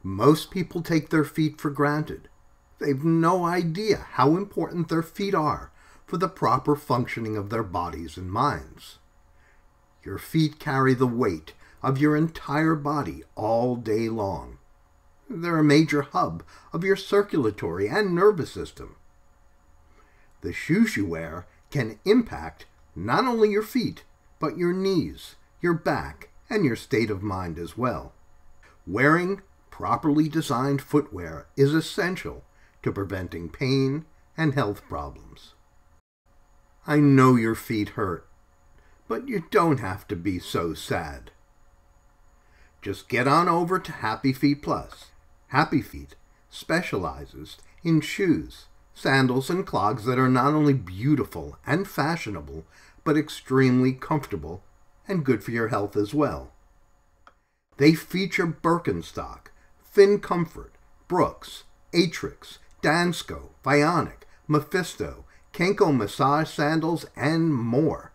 Most people take their feet for granted. They've no idea how important their feet are for the proper functioning of their bodies and minds. Your feet carry the weight of your entire body all day long. They're a major hub of your circulatory and nervous system. The shoes you wear can impact not only your feet, but your knees, your back, and your state of mind as well. Wearing properly designed footwear is essential to preventing pain and health problems. I know your feet hurt, but you don't have to be so sad. Just get on over to Happyfeet Plus. Happyfeet specializes in shoes, sandals, and clogs that are not only beautiful and fashionable, but extremely comfortable and good for your health as well. They feature Birkenstock, Thin Comfort, Brooks, Aetrex, Dansko, Vionic, Mephisto, Kenkoh massage sandals, and more.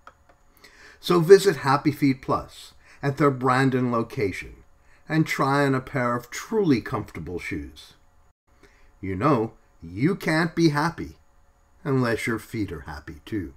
So visit Happyfeet Plus at their Brandon location and try on a pair of truly comfortable shoes. You know, you can't be happy unless your feet are happy too.